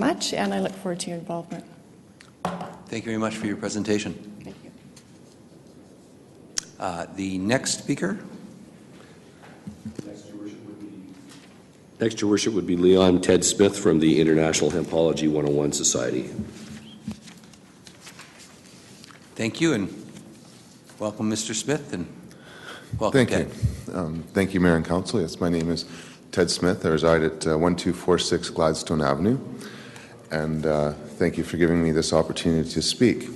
much, and I look forward to your involvement. Thank you very much for your presentation. Thank you. The next speaker. Next, Your Worship, would be Leon Ted Smith from the International Hempology 101 Society. Thank you, and welcome, Mr. Smith, and welcome, Thank you. Thank you, Mayor and Council. Yes, my name is Ted Smith. I reside at 1246 Gladstone Avenue, and thank you for giving me this opportunity to speak.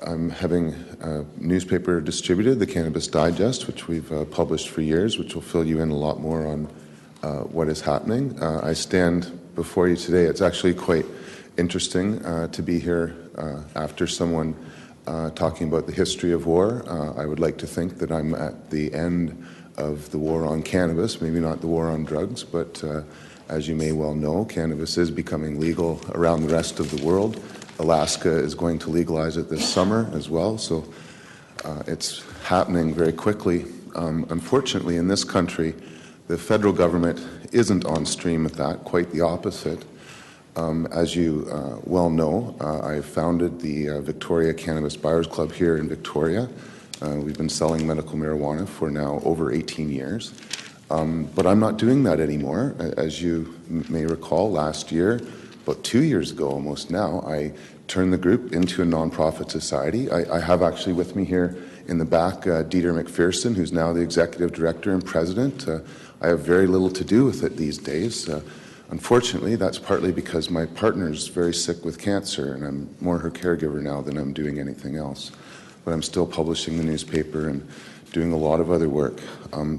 I'm having a newspaper distributed, the Cannabis Digest, which we've published for years, which will fill you in a lot more on what is happening. I stand before you today. It's actually quite interesting to be here after someone talking about the history of war. I would like to think that I'm at the end of the war on cannabis, maybe not the war on drugs, but as you may well know, cannabis is becoming legal around the rest of the world. Alaska is going to legalize it this summer as well, so it's happening very quickly. Unfortunately, in this country, the federal government isn't on stream with that, quite the opposite. As you well know, I founded the Victoria Cannabis Buyers Club here in Victoria. We've been selling medical marijuana for now over 18 years. But I'm not doing that anymore. As you may recall, last year, about 2 years ago almost now, I turned the group into a nonprofit society. I have actually with me here in the back Dieter McPherson, who's now the executive director and president. I have very little to do with it these days. Unfortunately, that's partly because my partner's very sick with cancer, and I'm more her caregiver now than I'm doing anything else. But I'm still publishing the newspaper and doing a lot of other work.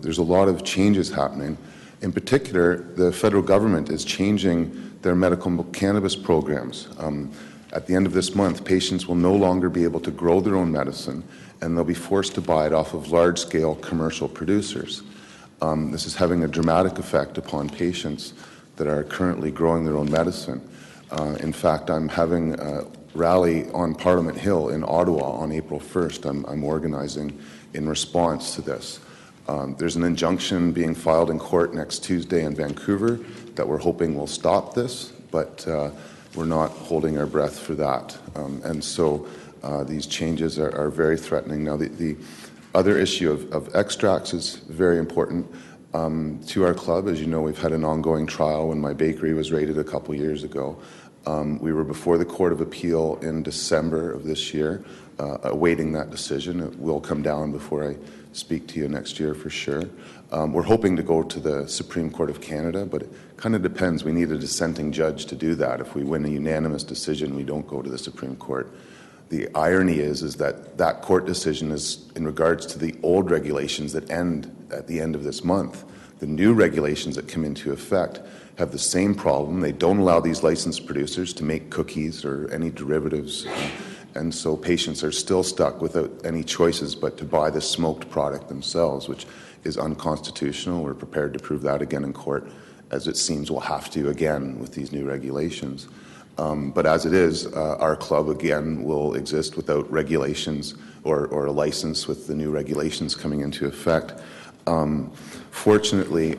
There's a lot of changes happening. In particular, the federal government is changing their medical cannabis programs. At the end of this month, patients will no longer be able to grow their own medicine, and they'll be forced to buy it off of large-scale commercial producers. This is having a dramatic effect upon patients that are currently growing their own medicine. In fact, I'm having a rally on Parliament Hill in Ottawa on April 1st. I'm organizing in response to this. There's an injunction being filed in court next Tuesday in Vancouver that we're hoping will stop this, but we're not holding our breath for that. And so these changes are very threatening. Now, the other issue of extracts is very important to our club. As you know, we've had an ongoing trial when my bakery was raided a couple years ago. We were before the Court of Appeal in December of this year, awaiting that decision. It will come down before I speak to you next year for sure. We're hoping to go to the Supreme Court of Canada, but it kind of depends. We need a dissenting judge to do that. If we win a unanimous decision, we don't go to the Supreme Court. The irony is that that court decision is in regards to the old regulations that end at the end of this month. The new regulations that come into effect have the same problem. They don't allow these licensed producers to make cookies or any derivatives, and so patients are still stuck without any choices but to buy the smoked product themselves, which is unconstitutional. We're prepared to prove that again in court, as it seems we'll have to again with these new regulations. But as it is, our club, again, will exist without regulations or a license with the new regulations coming into effect. Fortunately,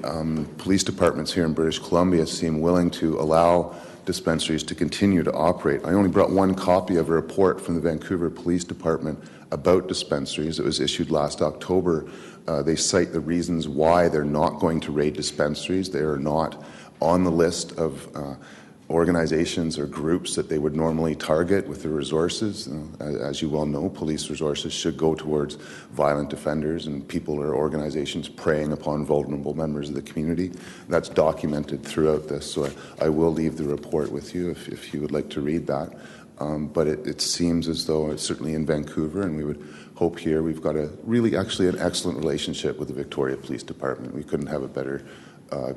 police departments here in British Columbia seem willing to allow dispensaries to continue to operate. I only brought one copy of a report from the Vancouver Police Department about dispensaries. It was issued last October. They cite the reasons why they're not going to raid dispensaries. They are not on the list of organizations or groups that they would normally target with their resources. As you well know, police resources should go towards violent offenders and people or organizations preying upon vulnerable members of the community. That's documented throughout this, so I will leave the report with you if you would like to read that. But it seems as though it's certainly in Vancouver, and we would hope here. We've got actually an excellent relationship with the Victoria Police Department. We couldn't have a better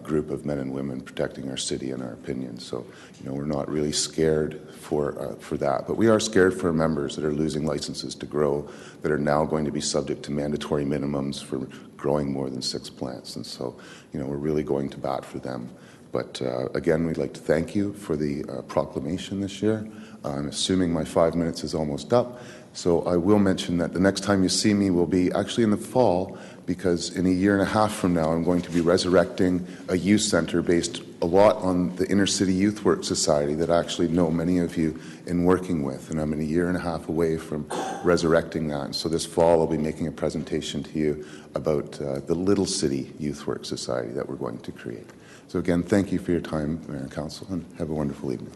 group of men and women protecting our city, in our opinion. So, we're not really scared for that. But we are scared for members that are losing licenses to grow, that are now going to be subject to mandatory minimums for growing more than 6 plants. And so, we're really going to bat for them. But again, we'd like to thank you for the proclamation this year. I'm assuming my 5 minutes is almost up. So I will mention that the next time you see me will be actually in the fall, because in a year and a half from now, I'm going to be resurrecting a youth center based a lot on the Inner City Youth Work Society that I actually know many of you in working with, and I'm in a year and a half away from resurrecting that. And so this fall, I'll be making a presentation to you about the Little City Youth Work Society that we're going to create. So again, thank you for your time, Mayor and Council, and have a wonderful evening.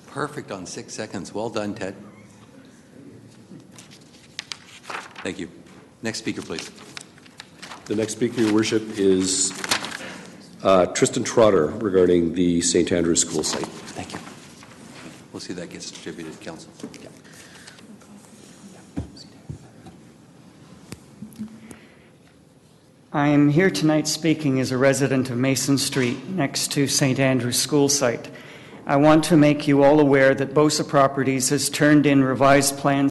Perfect on 6 seconds. Well done, Ted. Thank you. Next speaker, please. The next speaker, Your Worship, is Tristan Trotter regarding the St. Andrews School site. Thank you. We'll see that gets distributed, Council. Yeah. I am here tonight speaking as a resident of Mason Street next to St. Andrew's School site. I want to make you all aware that BOSA Properties has turned in revised plans